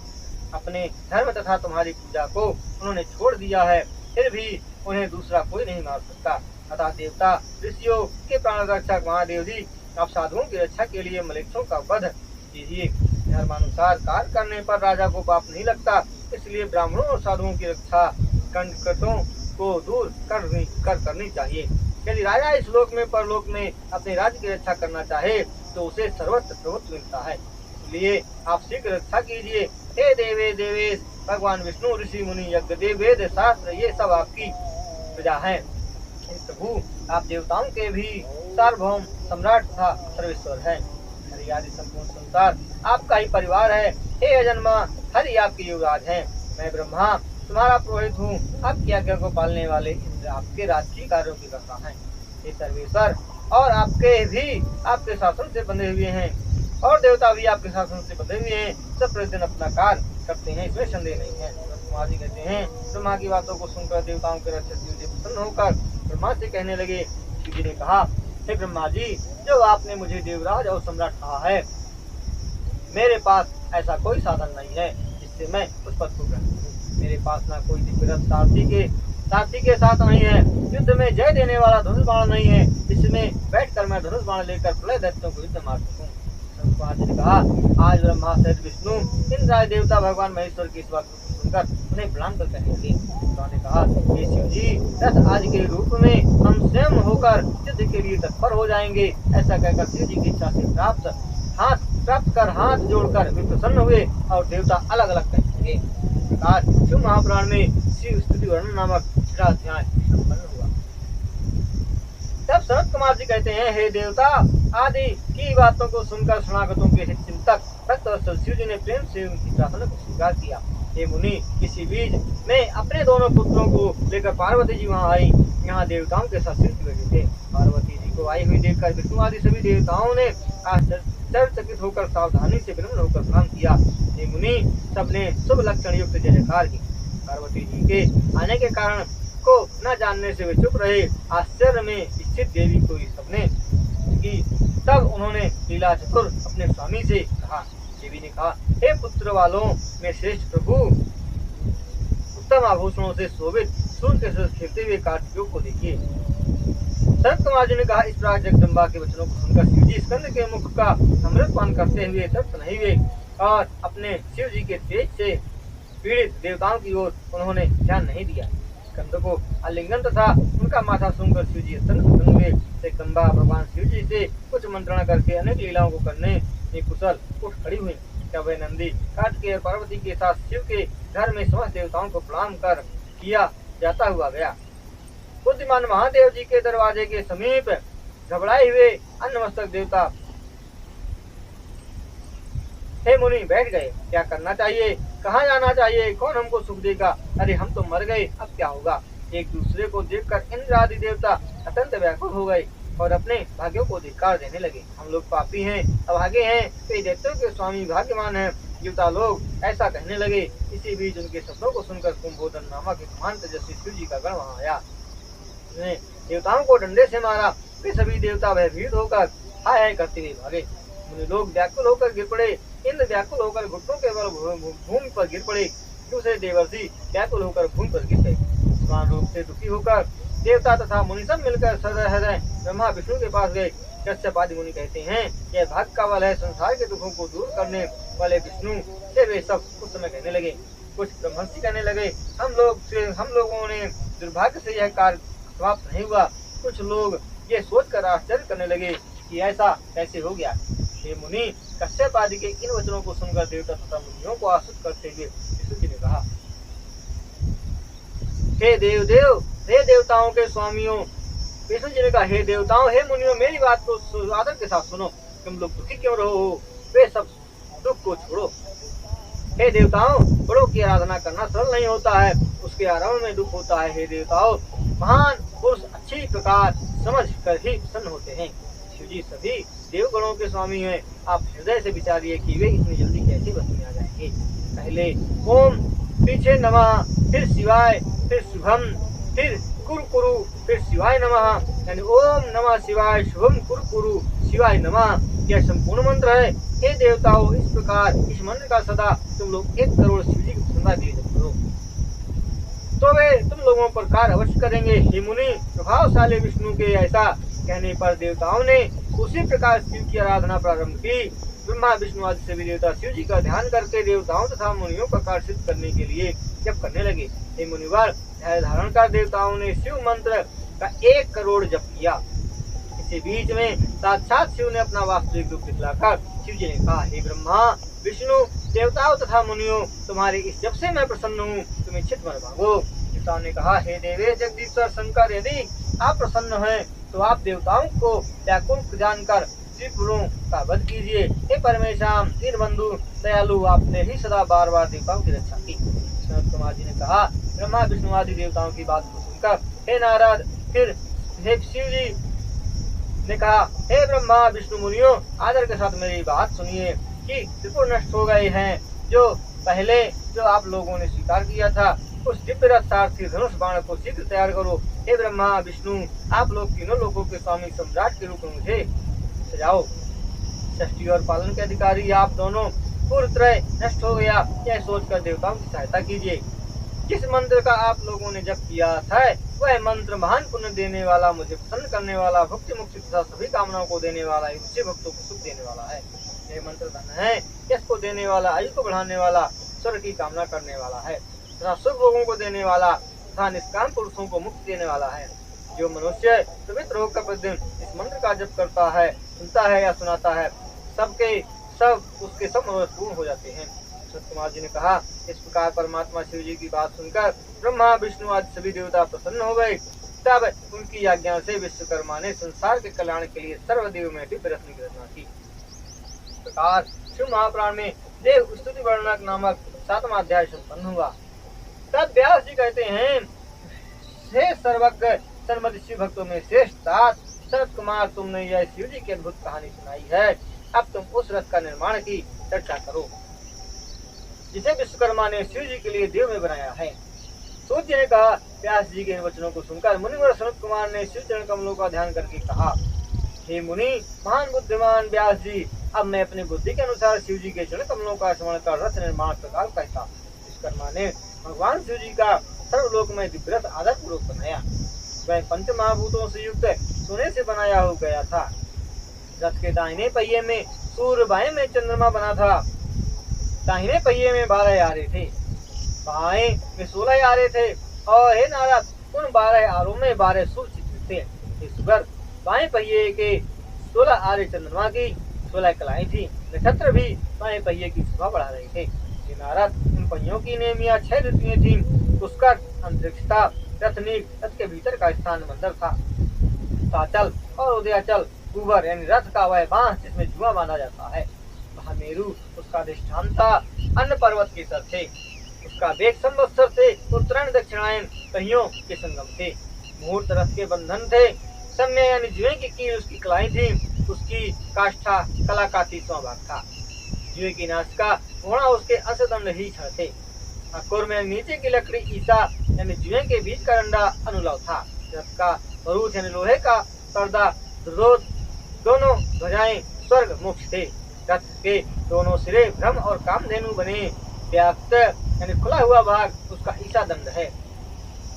अपने धर्म तथा तुम्हारी पूजा को उन्होंने छोड़ दिया है, फिर भी उन्हें दूसरा कोई नहीं मार सकता। अतः देवता ऋषियों के प्राण रक्षक महादेव जी, आप साधुओं की रक्षा के लिए मलेच्छों का वध कीजिए। धर्मानुसार कार्य करने पर राजा को पाप नहीं लगता, इसलिए ब्राह्मणों और साधुओं की रक्षा कंटकों को दूर करनी चाहिए। यदि राजा इस लोक में परलोक में अपने राज्य की रक्षा करना चाहे तो उसे सर्वत्र प्रभुत्व मिलता है, इसलिए आप शीघ्र रक्षा कीजिए। हे देवे देवेश, भगवान विष्णु, ऋषि मुनि, यज्ञ देव, वेद शास्त्र, ये सब आपकी प्रजा है। प्रभु, आप देवताओं के भी सार्वभौम सम्राट तथा सर्वेश्वर है। हरि आदि संपूर्ण संसार आपका ही परिवार है। हे अजन्मा, हरि आपके युवराज हैं। मैं ब्रह्मा तुम्हारा पुरोहित हूँ, आपकी आज्ञा को पालने वाले इंद्र आपके राजकीय कार्यों की करता है। हे सर्वेश्वर, और आपके भी आपके शासन से बंधे हुए हैं, और देवता भी आपके शासन से बंधे हुए हैं। सब प्रतिदिन अपना कार्य करते हैं, इसमें संदेह नहीं है। ब्रह्मा जी कहते हैं, ब्रह्मा की बातों को सुनकर देवताओं के रक्षक शिव जी प्रसन्न होकर ब्रह्मा से कहने लगे। शिव जी ने कहा, हे ब्रह्मा जी, जो आपने मुझे देवराज और सम्राट कहा है, मेरे पास ऐसा कोई साधन नहीं है जिससे मैं उस पद को ग्रहण करूं। मेरे पास ना कोई दिव्य रथ सारथी के साथ नहीं है, युद्ध में जय देने वाला धनुष बाण नहीं है, जिसमें बैठकर मैं धनुष बाण लेकर प्रलय दैत्यों को युद्ध मार सकूं। ने कहा, आज ब्रह्मा सहित विष्णु, इंद्र देवता भगवान महेश्वर की इस बात को सुनकर उन्हें प्रणाम कर कहने लगे। ने कहा, हे शिव जी, रथ आज के रूप में हम स्वयं होकर युद्ध के लिए तत्पर हो जाएंगे। ऐसा कहकर शिव जी की इच्छा से प्राप्त कर हाथ जोड़कर वे प्रसन्न हुए और देवता अलग अलग कहने लगे। शिव महापुराण में शिव स्तुति वर्णन नामक 6वां अध्याय संपन्न हुआ। तब सनत कुमार जी कहते हैं, हे देवता आदि की बातों को सुनकर शरणागतों के हित चिंतक भक्त शिव जी ने प्रेम से उनकी प्रार्थना को स्वीकार किया। हे मुनि, इसी बीच मैं अपने दोनों पुत्रों को लेकर पार्वती जी वहाँ आई। यहाँ देवताओं के साथ शिव बैठे थे। पार्वती जी को आई हुई देखकर विष्णु आदि सभी देवताओं ने आश्चर्यचकित होकर सावधानी से विनम्र होकर प्रणाम किया। हे मुनि, सबने शुभ लक्षण युक्त जय जयकार की। पार्वती जी के आने के कारण को न जानने से वे चुप रहे। आश्चर्य में स्थित देवी को सबने की। तब उन्होंने लीला चतुर अपने स्वामी से कहा। देवी ने कहा, हे पुत्र वालों में श्रेष्ठ प्रभु, उत्तम आभूषणों से शोभित सूर्य के साथ खेलते हुए कार्तिकों को देखिए। सनत कुमार जी ने कहा, इस प्रकार जगदम्बा के वचनों को सुनकर शिव जी स्कंद के मुख का अमृत पान करते हुए तृप्त नहीं हुए और अपने शिव जी के तेज से पीड़ित देवताओं की ओर उन्होंने ध्यान नहीं दिया। स्कंद को आलिंगन तथा उनका माथा सुनकर शिव जी अत्यंत प्रसन्न हुए। जगदम्बा भगवान शिव जी से कुछ मंत्रणा करके अनेक लीलाओं को करने में कुशल उठ खड़ी हुई। तब वह नंदी कार्तिकेय और पार्वती के साथ शिव के घर में समस्त देवताओं को प्रणाम कर किया जाता हुआ गया। बुद्धिमान महादेव जी के दरवाजे के समीप घबराए हुए अन्नमस्तक देवता, हे मुनि, बैठ गए। क्या करना चाहिए, कहाँ जाना चाहिए, कौन हमको सुख देगा? अरे हम तो मर गए, अब क्या होगा? एक दूसरे को देखकर इंद्र आदि देवता अत्यंत व्याकुल हो गए और अपने भाग्यों को धिक्कार देने लगे। हम लोग पापी हैं, अभागे हैं, कई दैत्यों के स्वामी भाग्यवान हैं। देवता लोग ऐसा कहने लगे। इसी बीच उनके शब्दों को सुनकर कुंभोदन नामक एक महान तेजस्वी शिव जी का गण वहाँ आया। उसने देवताओं को डंडे से मारा। वे सभी देवता भयभीत होकर हाय हाय करते हुए भागे। मुनि लोग व्याकुल होकर गिर पड़े। इंद्र व्याकुल होकर घुटनों के बल भूमि पर गिर पड़े। दूसरे देवर्षि व्याकुल होकर भूमि पर गिर गए। समान रूप से दुखी होकर देवता तथा मुनि सब मिलकर सदय हृदय ब्रह्मा विष्णु के पास गए। कश्यप आदि मुनि कहते हैं, यह भाग्य का बल है। संसार के दुखों को दूर करने वाले विष्णु से वे सब उस समय कहने लगे। कुछ ब्रह्मर्षि कहने लगे, हम लोगों ने दुर्भाग्य से यह कार्य समाप्त नहीं हुआ। कुछ लोग ये सोचकर आश्चर्य करने लगे कि ऐसा कैसे हो गया। हे मुनि, कश्यप आदि के इन वचनों को सुनकर देवता तथा मुनियों को आश्रित करते हुए विष्णु जी ने कहा, हे देव, हे देवताओं के स्वामियों। विष्णु जी ने कहा, हे देवताओं, हे मुनियों, मेरी बात को आदर के साथ सुनो। तुम लोग दुखी क्यों रहो हो? वे सब दुख को छोड़ो। हे देवताओं, बड़ों की आराधना करना सरल नहीं होता है, उसके आरंभ में दुख होता है। हे देवताओं, महान पुरुष अच्छी प्रकार समझ कर ही प्रसन्न होते हैं। शिव जी सभी देवगणों के स्वामी हैं। आप हृदय से विचारिए कि वे इतनी जल्दी कैसे बस में आ जाएंगे। पहले ओम, पीछे नमः, फिर शिवाय, फिर शुभम, फिर कुरकुरु, फिर शिवाय नमः। यानी ओम नमः शिवाय, शुभम कुरकुरु, शिवाय नमः। यह संपूर्ण मंत्र है। हे देवताओं, इस प्रकार इस मंत्र का सदा तुम लोग 1 करोड़ शिव जी की प्रसन्नता के लिए जप करो, तो वे तुम लोगों पर कार्य अवश्य करेंगे। हे मुनि, प्रभावशाली विष्णु के ऐसा कहने पर देवताओं ने उसी प्रकार शिव की आराधना प्रारंभ की। ब्रह्मा विष्णु आदि सभी देवता शिव जी का ध्यान करके देवताओं तथा मुनियों का कार्य सिद्ध करने के लिए जप करने लगे। हे मुनिवर, ध्यान धारण कर देवताओं ने शिव मंत्र का 1 करोड़ जप किया। इसी बीच में साक्षात शिव ने अपना वास्तविक रूप दिखलाकर शिव जी ने कहा, हे ब्रह्मा विष्णु देवताओं तथा मुनियों, तुम्हारे इस जप से मैं प्रसन्न हूँ, तुम इच्छित वर मांगो। देवताओं ने कहा, हे देवेश जगदीश्वर शंकर, यदि आप प्रसन्न हैं तो आप देवताओं को व्याकुल जानकर त्रिपुरों का वध कीजिए। हे परमेश्वर दीनबंधु दयालु, आपने ही सदा बार बार देवताओं की रक्षा की। सनत कुमार जी ने कहा, ब्रह्मा विष्णु आदि देवताओं की बात को सुनकर हे नारद, फिर हे शिव जी ने कहा, हे ब्रह्मा विष्णु मुनियों, आदर के साथ मेरी बात सुनिए कि त्रिपुर नष्ट हो गए हैं। जो पहले जो आप लोगों ने स्वीकार किया था, उस दिव्य रथ सारथी धनुष बाण को शीघ्र तैयार करो। हे ब्रह्मा विष्णु, आप लोग तीनों लोगों के स्वामी सम्राट के रूप में मुझे सजाओ। सृष्टि और पालन के अधिकारी आप दोनों, पूर्णतः नष्ट हो गया, यह सोचकर देवताओं की सहायता कीजिए। जिस मंत्र का आप लोगों ने जप किया था, वह मंत्र महान पुण्य देने वाला, मुझे प्रसन्न करने वाला, भक्ति मुक्ति तथा सभी कामनाओं को देने वाला, ऊंचे भक्तों को सुख देने वाला है। यह मंत्र धन है, यश को देने वाला, आयु को बढ़ाने वाला, स्वर्ग की कामना करने वाला है तथा सुख भोगों को देने वाला तथा निष्काम पुरुषों को मुक्ति देने वाला है। जो मनुष्य पवित्र होकर प्रतिदिन इस मंत्र का जप करता है, सुनता है या सुनाता है, सब उसके सब मनोरथ पूर्ण हो जाते हैं। सनत कुमार जी ने कहा, इस प्रकार परमात्मा शिव जी की बात सुनकर ब्रह्मा विष्णु आदि सभी देवता प्रसन्न हो गए। तब उनकी आज्ञा से विश्वकर्मा ने संसार के कल्याण के लिए सर्वदेव में दिव्य रत्न की रचना की। इस प्रकार शिव महापुराण में देव स्तुति वर्णक नामक 7वां अध्याय संपन्न हुआ। तब व्यास जी कहते हैं, हे सर्वज्ञ सर्वमति शिव भक्तों में श्रेष्ठ तात सनत कुमार, तुमने यह शिव जी की अद्भुत कहानी सुनाई है। अब तुम उस रथ का निर्माण की चर्चा करो जिसे विश्वकर्मा ने शिव जी के लिए देव में बनाया है। सूत जी ने कहा, व्यास जी के इन वचनों को सुनकर मुनिवर सनत कुमार ने शिव चरण कमलों का ध्यान करके कहा, हे मुनि महान बुद्धिमान व्यास जी, अब मैं अपनी बुद्धि के अनुसार शिव जी के चरण कमलों का स्मरण कर रथ निर्माण प्रकार कहता। विश्वकर्मा ने भगवान शिव जी का सर्वलोक में दिव्य रथ आदर पूर्वक बनाया। वह पंच महाभूतों से युक्त सोने से बनाया हो गया था। रथ के दाहिने पहिए में सूर्य, बाएं में चंद्रमा बना था। दाहिने पहिए में 12 आरे थे, बाएं में 16 आरे थे, और हे नारद, उन 12 आरों में 12 सूर्य चित्रित थे। हे सुगर, बाएं पहिए के 16 आरे चंद्रमा की 16 कलाएं थी। नक्षत्र भी बाएं पहिए की शोभा बढ़ा रहे थे। हे नारद, उन पहियों की नेमिया 6 ऋतुएं थी। पुष्कर अंतरिक्ष था, रथनीक रथ के भीतर का स्थान मंदिर था। ताचल और उदयाचल कुबर यानी रथ का वह बांस जिसमें जुआ बांधा जाता है। महामेरु उसका अधिष्ठान था। अन्य पर्वत के सर थे, उसका वेग संवत्सर थे। उत्तरायण दक्षिणायन पहियों के संगम थे। मुहूर्त रथ के बंधन थे। समय यानी जुए की कील उसकी कलाई थी। उसकी काष्ठा कला का 30वां भाग था। जुए की नासिका घोड़ा उसके अंशदंड ही छड़ थे। अकुर में नीचे की लकड़ी ईसा यानी जुए के बीच का डंडा अनुलव था। रथ का बरूद यानी लोहे का पर्दा ध्रुव, दोनों ध्वजाएं स्वर्ग मोक्ष थे। रथ के दोनों सिरे ब्रह्म और कामधेनु बने। व्याप्त यानी खुला हुआ भाग उसका ईसा दंड है।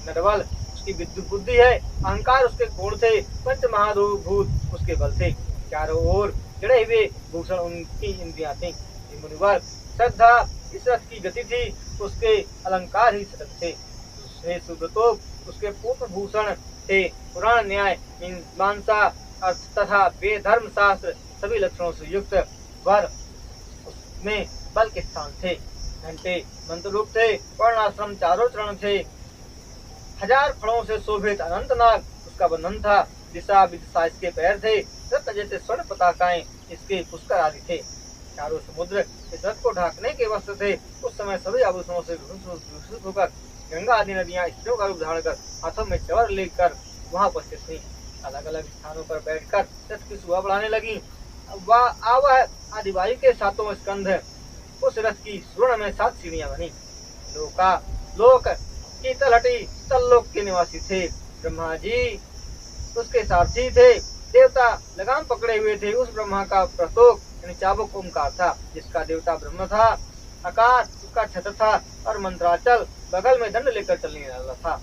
नरबल उसकी विद्युत बुद्धि है। अहंकार उसके कोण थे। पंच महाभूत उसके बल थे। चारों ओर चढ़े हुए भूषण उनकी इंद्रियां थी। मुनिवर, श्रद्धा इस रथ की गति थी। उसके अलंकार ही सतत थे। सुब्रतो उसके पुष्प भूषण थे। पुराण न्याय मीमांसा अर्थ तथा वेद धर्म शास्त्र सभी लक्षणों से युक्त वर उसमें बल के स्थान थे। घंटे मंत्र रूप थे। वर्णाश्रम चारों चरण थे। 1000 फणों से शोभित अनंत नाग उसका बंधन था। दिशा विदिशा इसके पैर थे। रत्न जैसे स्वर्ण पताकाएं इसके पुष्कर आदि थे। चारों समुद्र इस रथ को ढाकने के वस्त्र थे। उस समय सभी आभूषणों से विभूषित होकर गंगा आदि नदियां स्त्रियों का रूप धारण कर हाथों में चवर लेकर वहां उपस्थित थी। अलग अलग स्थानों पर बैठकर रथ की शोभा बढ़ाने लगी। वह आदिवायु के 7 स्कंध उस रथ की स्वर्ण में 7 सीढ़ियां बनी। लोक की तलहटी तल्लोक के निवासी थे। ब्रह्मा जी उसके सारथी थे। देवता लगाम पकड़े हुए थे। उस ब्रह्मा का प्रतोक यानी चाबुक ओंकार था, जिसका देवता ब्रह्म था। आकाश उसका छत्र था और मंत्राचल बगल में दंड लेकर चलने वाला था।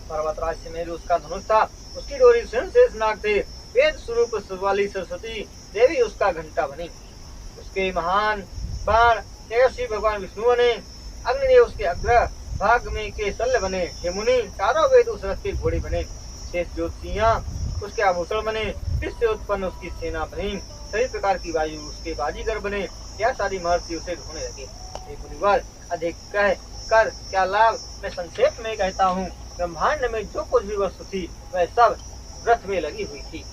पर्वतराज से मेरु उसका धनुष था। उसकी डोरी स्वयं शेष नाग थे। वेद स्वरूप वाली सरस्वती देवी उसका घंटा बनी। उसके महान बाण तेजस्वी भगवान विष्णु बने। अग्निदेव उसके अग्र भाग में के शल्य बने। हे मुनि, चारों वेद उस रथ के घोड़े बने। शेष ज्योतियां उसके आभूषण बने। इससे उत्पन्न उसकी सेना बनी। सभी प्रकार की वायु उसके बाजीगर बने। यह सारी महर्षि उसे ढोने लगे। हे मुनिवर, अधिक कह कर क्या लाभ, मैं संक्षेप में कहता हूँ। ब्रह्मांड में जो कुछ भी वस्तु थी वह सब रथ में लगी हुई थी।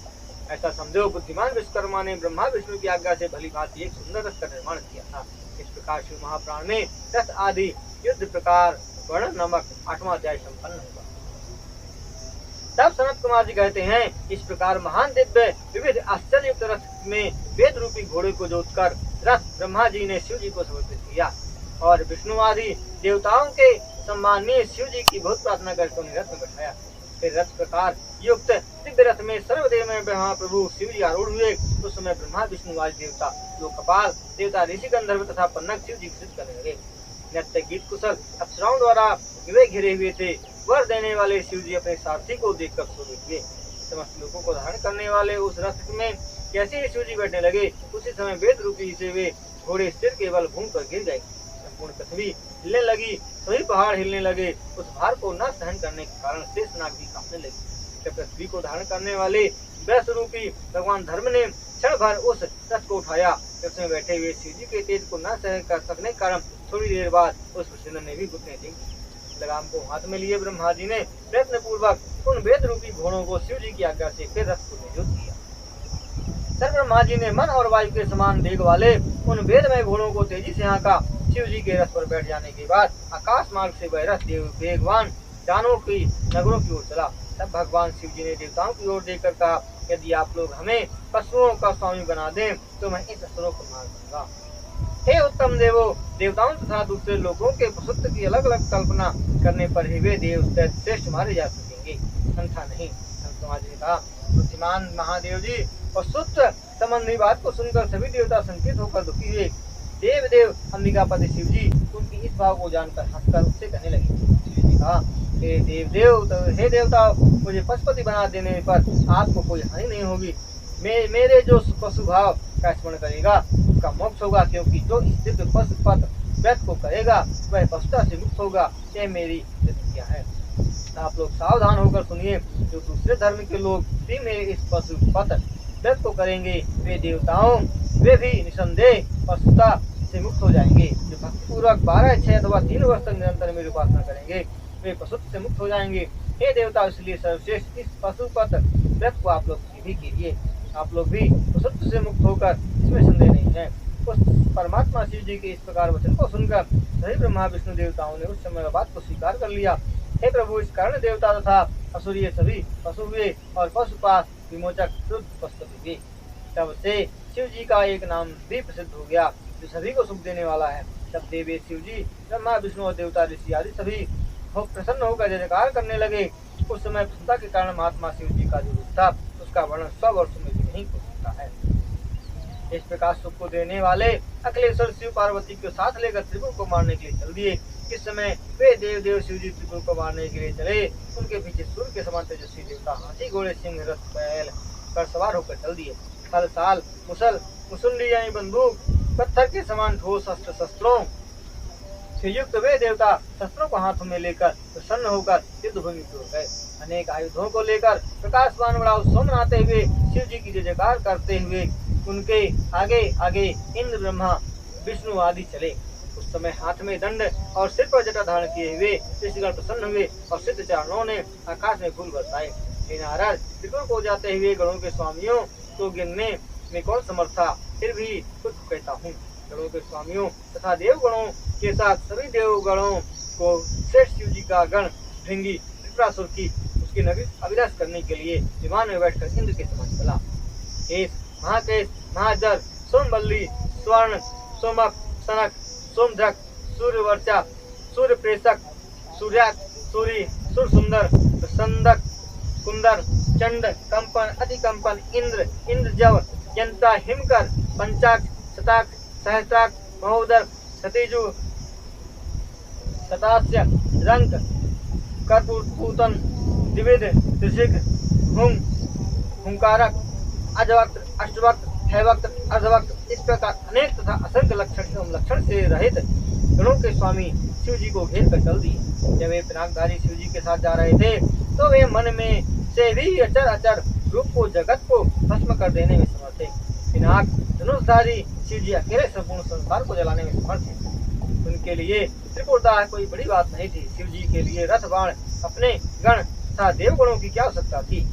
ऐसा समझो, बुद्धिमान विश्वकर्मा ने ब्रह्मा विष्णु की आज्ञा से भली भांति एक सुंदर रथ का निर्माण किया था। इस प्रकार शिव महापुराण में रथ आदि युद्ध प्रकार वर्णन नामक 8वां अध्याय संपन्न हुआ। तब सनत कुमार जी कहते हैं, इस प्रकार महान दिव्य विविध आश्चर्य युक्त रथ में वेद रूपी घोड़े को जोतकर रथ ब्रह्मा जी ने शिव जी को समर्पित किया और विष्णु आदि देवताओं के सम्मानीय शिव जी की बहुत प्रार्थना करके उन्हें रथ में बैठाया। फिर रथ प्रकार युक्त दिव्य रथ में सर्वदेव में ब्रह्मा प्रभु शिव जी आरूढ़ हुए। उस समय ब्रह्मा विष्णु आदि देवता, लोकपाल देवता, ऋषि गंधर्व तथा पन्नग शिव जी की स्तुति करने लगे। नृत्य गीत कुशल अप्सराओं द्वारा वे घिरे हुए थे। वर देने वाले शिव जी अपने सारथी को देखकर शोभित हुए। समस्त लोगों को धारण करने वाले उस रथ में कैसे शिव जी बैठने लगे, उसी समय वेद रूपी से वे घोड़े स्थिर केवल भूमि पर गिर गए। संपूर्ण पृथ्वी हिलने लगी। सभी पहाड़ हिलने लगे। उस भार को न सहन करने के कारण शेषनाग भी कांपने लगे। जब पृथ्वी को धारण करने वाले वैस रूपी भगवान धर्म ने क्षण भर उस रथ को उठाया। उसमें बैठे हुए शिव जी के तेज को न सहन कर सकने के कारण थोड़ी देर बाद उस प्रसिद्ध ने भी घुटने दी। लगाम को हाथ में लिए ब्रह्मा जी ने प्रयत्न पूर्वक उन वेद रूपी घोड़ों को शिव जी की आज्ञा से फिर रथ को नियुक्त किया। तब ब्रह्मा जी ने मन और वायु के समान वेग वाले उन वेदमय घोड़ों को तेजी से हाँका। शिव जी के रथ पर बैठ जाने के बाद आकाश मार्ग से वह रथ वेगवान दानों की नगरों की ओर चला। तब भगवान शिव जी ने देवताओं की ओर देखकर कहा, यदि आप लोग हमें पशुओं का स्वामी बना दें तो मैं इन असुरों को मार दूंगा। हे उत्तम देवो, देवताओं तथा दूसरे लोगों के पशुत्व की अलग अलग कल्पना करने पर ही वे देव श्रेष्ठ मारे जा सकेंगे, अन्यथा नहीं। समाज ने कहा, बुद्धिमान महादेव जी, पशुत्व संबंधी बात को सुनकर सभी देवता संकित होकर दुखी हुए। देव अंबिकापति शिव जी उनकी इस भाव को जानकर हंसकर उससे कहने लगे। शिव जी कहा, हे देवता, मुझे पशुपति बना देने पर आपको कोई हानि नहीं होगी। मेरे जो पशु भाव का स्मरण करेगा उसका मोक्ष होगा, क्योंकि जो इस दिव्य पशुपत व्रत को करेगा वह पशुता से मुक्त होगा। यह मेरी प्रतिज्ञा है। आप लोग सावधान होकर सुनिए। जो दूसरे धर्म के लोग भी मेरे इस पशुपत व्रत को करेंगे वे भी निसंदेह पशुता से मुक्त हो जाएंगे। जो भक्तिपूर्वक 12, 6 अथवा 3 वर्ष तक निरंतर मेरी उपासना करेंगे वे पशुत्व से मुक्त हो जाएंगे। हे देवता, इसलिए सर्वश्रेष्ठ इस पशुपत व्रत को आप लोग भी कीजिए। आप लोग भी पशुत्व से मुक्त होकर इसमें संदेह नहीं है। उस परमात्मा शिव जी के इस प्रकार वचन को सुनकर सभी ब्रह्मा विष्णु देवताओं ने उस समय बात को स्वीकार कर लिया। हे प्रभु, इस कारण देवता तथा असुरीय सभी पशु हुए और पशुपात विमोचक शुद्ध पशुपति हुए। तब से शिव जी का एक नाम भी प्रसिद्ध हो गया जो सभी को सुख देने वाला है। तब देवी शिव जी, ब्रह्मा विष्णु और देवता ऋषि आदि सभी प्रसन्न होकर जयकार करने लगे। उस समय प्रसन्नता के कारण महात्मा शिव जी का जो रूप था उसका वर्णन 100 वर्षों में भी नहीं हो सकता है। इस प्रकार सुख को देने वाले अखिलेश्वर शिव पार्वती को साथ लेकर त्रिपुर को मारने के लिए चल दिए। इस समय वे देव शिव जी त्रिपुर को मारने के लिए चले। उनके पीछे सूर्य के समान तेजस्वी देवता हाथी, घोड़े, सिंह, रथ, बैल पर सवार होकर चल दिए। फल, साल, मुसल, मुसुंडी यानी बंदूक, पत्थर के समान ठोस अस्त्र शस्त्रों श्रीयुक्त वे देवता शस्त्रों को हाथों में लेकर प्रसन्न होकर युद्ध भूमि की ओर गए। अनेक आयुधों को लेकर प्रकाशवान बड़ा उत्सव मनाते हुए शिव जी की जय जयकार करते हुए उनके आगे आगे इंद्र ब्रह्मा विष्णु आदि चले। उस समय हाथ में दंड और सिर पर जटा धारण किए हुए ऋषिगण प्रसन्न हुए और सिद्ध चारणों ने आकाश में फूल बरसाए। हे नारद, त्रिपुर को जाते हुए गणों के स्वामियों को गिनने में कौन समर्थ था, फिर भी कुछ कहता हूँ। गणों के स्वामियों तथा देवगणों के साथ सभी देवगणों को श्रेष्ठ शिव जी का गण भृंगी त्रिपुरासुर की उसकी नगरी अभिलाष करने के लिए विमान में बैठकर इंद्र के समान चला। केश, महाकेश, महाजर, सोमबल्ली, स्वर्ण, सोमक, सनक, सोमध्रक, सूर्यवर्चा, सूर्य प्रेषक, सूर्याक, सूरी, सुर सुंदर, संदक, कुंदर, चंड, कंपन, अतिकंपन, इंद्र, इंद्रजव, यंता, हिमकर, पंचाक, शताक, सहस्त्राक, महोदर, सतीजु, शतास्य, रंक, कर्पूतन, द्विविध, त्रिशिख, हुंग, हुंकारक, अजवक्त, अष्टवक्त, हैवक्त, अर्धवक्त, इस प्रकार अनेक तथा असंख्य लक्षण एवं लक्षण से रहित गणों के स्वामी शिव जी को घेर कर चल दिए। जब वे पिनाकधारी शिव जी के साथ जा रहे थे तो वे मन में से भी अचर अचर रूप को जगत को भस्म कर देने में समर्थ थे। पिनाक धनुषधारी शिव जी अकेले संपूर्ण संसार को जलाने में समर्थ थे। उनके लिए त्रिपुरदाह कोई बड़ी बात नहीं थी। शिव जी के लिए रथ बाण अपने गण तथा देवगणों की क्या आवश्यकता थी।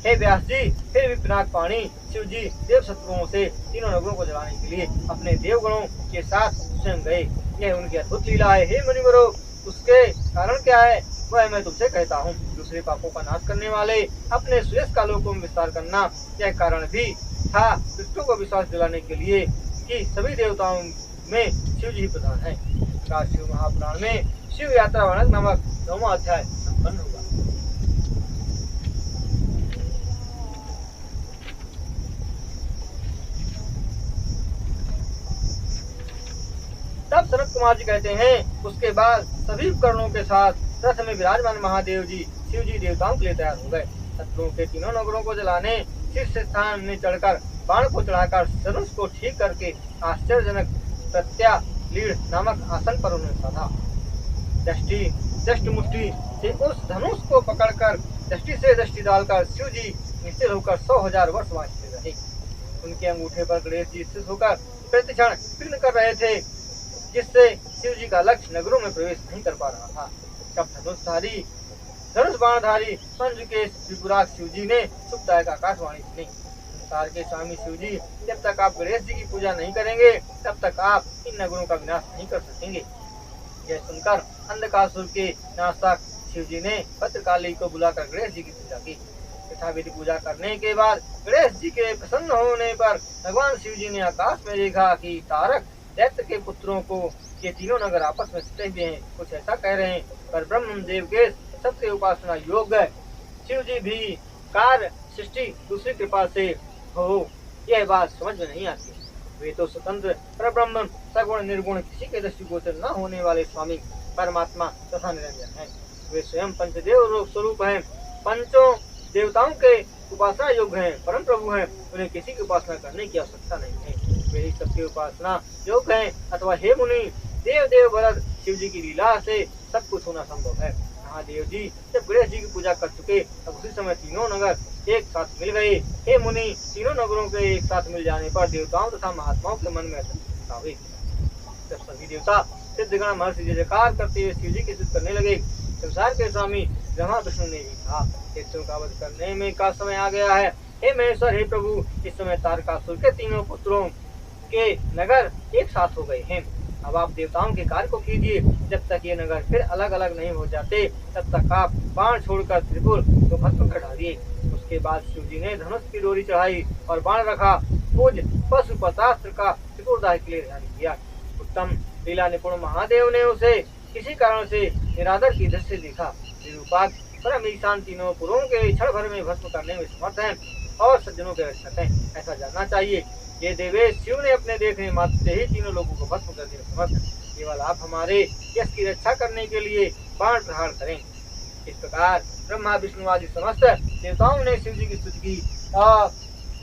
हे व्यास जी, फिर भी पिनाक पाणी शिव जी देव शत्रुओं से तीनों नगरों को जलाने के लिए अपने देवगणों के साथ स्वयं गए। यह उनकी अद्भुत लीला है। हे मुनिवरों, उसके कारण क्या है वह मैं तुमसे कहता हूँ। दूसरे पापों का नाश करने वाले अपने सुयश का लोकों में विस्तार करना यह कारण भी था दुष्टों को विश्वास दिलाने के लिए कि सभी देवताओं में शिव जी प्रधान है। शिव महापुराण में शिव यात्रा वर्णन नामक 9वां अध्याय संपन्न हुआ। तब सनत कुमार जी कहते हैं, उसके बाद सभी उपकरणों के साथ रथ में विराजमान महादेव जी शिव जी देवताओं के लिए तैयार हो गए। शत्रुओं के तीनों नगरों को जलाने शीर्ष स्थान में चढ़कर बाण को चढ़ाकर धनुष को ठीक करके आश्चर्यजनक प्रत्यालीढ़ नामक आसन पर उन्हें साधा। दष्ट मुष्टि से उस धनुष को पकड़कर दृष्टि से दृष्टि डालकर शिव जी निश्चल होकर 100,000 वर्ष वहां स्थिर रहे। उनके अंगूठे पर गणेश जी स्थित होकर प्रतिक्षण विघ्न कर रहे थे, जिससे शिव जी का लक्ष्य नगरों में प्रवेश नहीं कर पा रहा था। तब धनुष बाणधारी पंचकेश त्रिपुराक शिव जी ने सुखदायक आकाशवाणी सुनी। संसार के स्वामी शिव जी, जब तक आप गणेश जी की पूजा नहीं करेंगे तब तक आप इन नगरों का विनाश नहीं कर सकेंगे। यह सुनकर अंधकासुर के नाशक शिव जी ने भद्रकाली को बुलाकर गणेश जी की पूजा की। यथाविधि पूजा करने के बाद गणेश जी के प्रसन्न होने पर भगवान शिव जी ने आकाश में देखा कि तारक दैत्य के पुत्रों को ये तीनों नगर आपस में सटे हुए हैं। कुछ ऐसा कह रहे हैं, पर ब्रह्म देव के सबसे उपासना योग्य शिव जी भी कार्य सृष्टि दूसरी कृपा से हो, यह बात समझ में नहीं आती। वे तो स्वतंत्र परब्रह्म सगुण निर्गुण किसी के दृष्टिगोचर न होने वाले स्वामी परमात्मा तथा निरंजन हैं। वे स्वयं पंचदेव स्वरूप हैं, पंचों देवताओं के उपासना योग्य हैं, परम प्रभु हैं। उन्हें किसी की उपासना करने की आवश्यकता नहीं है। वे ही सबकी उपासना योग्य हैं। अथवा हे मुनि, देव देव भरत शिव जी की लीला से सब कुछ होना संभव है। महादेव जी जब गणेश जी की पूजा कर चुके तब उसी समय तीनों नगर एक साथ मिल गए। हे मुनि, तीनों नगरों के एक साथ मिल जाने पर देवताओं तथा महात्माओं के मन में असंतोष हुई। जब सभी देवता सिद्धगण महर्षि जय जयकार करते हुए शिव जी की स्तुति करने लगे, संसार के स्वामी ब्रह्मा विष्णु ने भी कहा, दैत्यों का वध करने में का समय आ गया है। हे महेश्वर, हे प्रभु, इस समय तारकासुर के तीनों पुत्रों के नगर एक साथ हो गए हैं। अब आप देवताओं के कार्य को कीजिए। जब तक ये नगर फिर अलग अलग नहीं हो जाते तब तक आप बाण छोड़कर त्रिपुर को भस्म कर डालिए। उसके बाद शिव जी ने धनुष की डोरी चढ़ाई और बाण रखा। पूज पशुपतास्त्र का त्रिपुरदाह के लिए ध्यान किया। उत्तम लीला निपुण महादेव ने उसे किसी कारण से निरादर की दृष्टि देखा। निरूपाक परम ईशान तीनों पुरों के क्षण भर में भस्म करने में समर्थ हैं और सज्जनों के रक्षक हैं, ऐसा जानना चाहिए। ये देवेश शिव ने अपने देखने मात्र से ही तीनों लोगों को भस्म करने में समर्थ है। केवल आप हमारे यश की रक्षा करने के लिए बाण प्रहार करें। इस प्रकार ब्रह्मा विष्णु आदि समस्त देवताओं ने शिव जी की स्तुति की और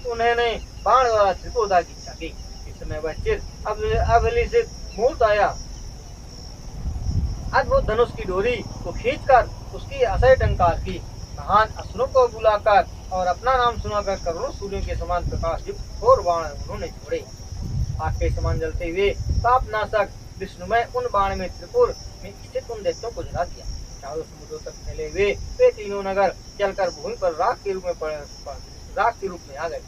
उन्होंने बाण द्वारा त्रिपुरदाह की इच्छा की। इस समय वह चिर अभिलिषित मूर्त आया अद्भुत धनुष की डोरी को खींचकर उसकी असह्य टंकार की, महान असुरों को बुलाकर और अपना नाम सुनाकर करोड़ों सूर्यों के समान प्रकाश युक्त घोर बाण उन्होंने छोड़े। आग के समान जलते हुए पापनाशक विष्णुमय उन बाण में त्रिपुर में स्थित उन दैत्यों को जला दिया। चारों समुद्रों तक फैले हुए वे तीनों नगर जलकर भूमि पर राख के रूप में आ गए।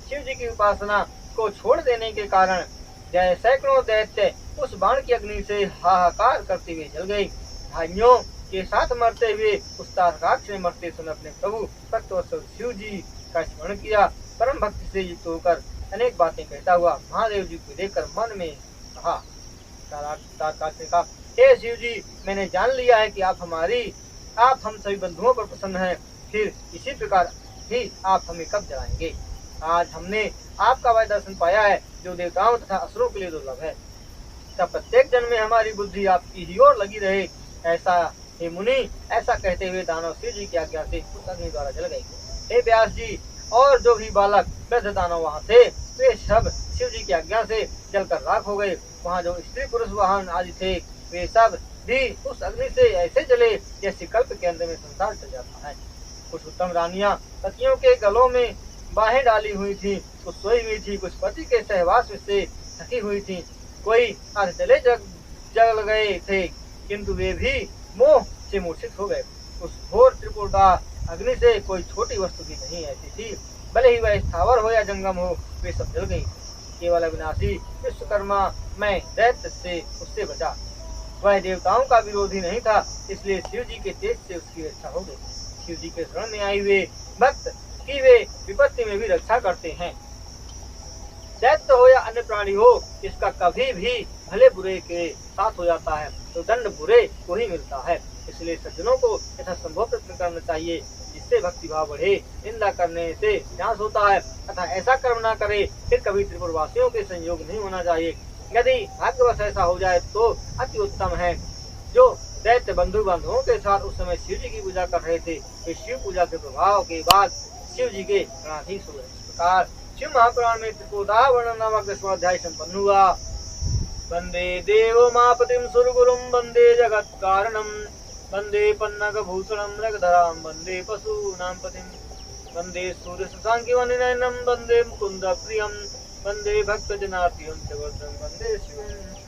शिव जी की उपासना को छोड़ देने के कारण सैकड़ों दैत्य उस बाण की अग्नि से हाहाकार करते हुए जल गए। भाइयों के साथ मरते हुए उस तारकाक्ष ने मरते समय अपने प्रभु भक्तवत्सल शिव जी का स्मरण किया। परम भक्ति से युक्त होकर अनेक बातें कहता हुआ महादेव जी को देखकर मन में कहा, तारकाक्ष ने कहा, हे शिव जी, मैंने जान लिया है कि आप हम सभी बंधुओं पर प्रसन्न हैं, फिर इसी प्रकार भी आप हमें कब जलाएंगे। आज हमने आपका वह दर्शन पाया है जो देवताओं तथा असुरों के लिए दुर्लभ है। तब प्रत्येक जन्म में हमारी बुद्धि आपकी ही ओर लगी रहे, ऐसा हे मुनि। ऐसा कहते हुए दानव शिव जी की आज्ञा से उस अग्नि द्वारा जल गए। हे व्यास जी, और जो भी बालक वृद्ध दानव वहाँ थे वे सब शिव जी की आज्ञा से जलकर राख हो गए। वहाँ जो स्त्री पुरुष वाहन आदि थे वे सब भी उस अग्नि से ऐसे जले जैसे कल्प के अंत में संसार चल जाता है। कुछ उत्तम रानियां पतियों के गलों में बाहें डाली हुई थी, कुछ सोई हुई थी, कुछ पति के सहवास से थकी हुई थी, कोई अर्धजले जल गए थे, किंतु वे भी मोह से मूर्छित हो गए। उस घोर त्रिपुरदार अग्नि से कोई छोटी वस्तु भी नहीं ऐसी थी, भले ही वह स्थावर हो या जंगम हो, वे सब जल गई। केवल अविनाशी विश्वकर्मा मैं दैत्य से उससे बचा। वह देवताओं का विरोधी नहीं था, इसलिए शिव जी के तेज से उसकी रक्षा हो गई। शिव जी के शरण में आई हुए भक्त की वे विपत्ति में भी रक्षा करते हैं। दैत्य हो या अन्य प्राणी हो, इसका कभी भी भले बुरे के साथ हो जाता है तो दंड बुरे को ही मिलता है। इसलिए सज्जनों को यथासंभव प्रयत्न करना चाहिए जिससे भक्ति भाव बढ़े। निंदा करने से विनाश होता है, अतः ऐसा कर्म न करे। फिर कभी त्रिपुरवासियों के संयोग नहीं होना चाहिए। यदि भाग्यवश ऐसा हो जाए तो अति उत्तम है। जो दैत्य बंधु बांधवों के साथ उस समय शिव जी की पूजा कर रहे थे, वे शिव पूजा के प्रभाव के बाद शिव जी के गणाधीश हुए। इस प्रकार शिव महापुराण में त्रिपुरदाह वर्णन नामक 10वां अध्याय संपन्न हुआ। वंदे देवमापतिं सुरगुरुं वंदे जगत् कारणं वंदे पन्नग भूषणं रगधरां वंदे पशूनां पतिं वंदे सूर्य शशांकि वनिनयनं वंदे मुकुंद प्रियं वंदे भक्तजनाप्रियं च वरदं वंदे शिवम्।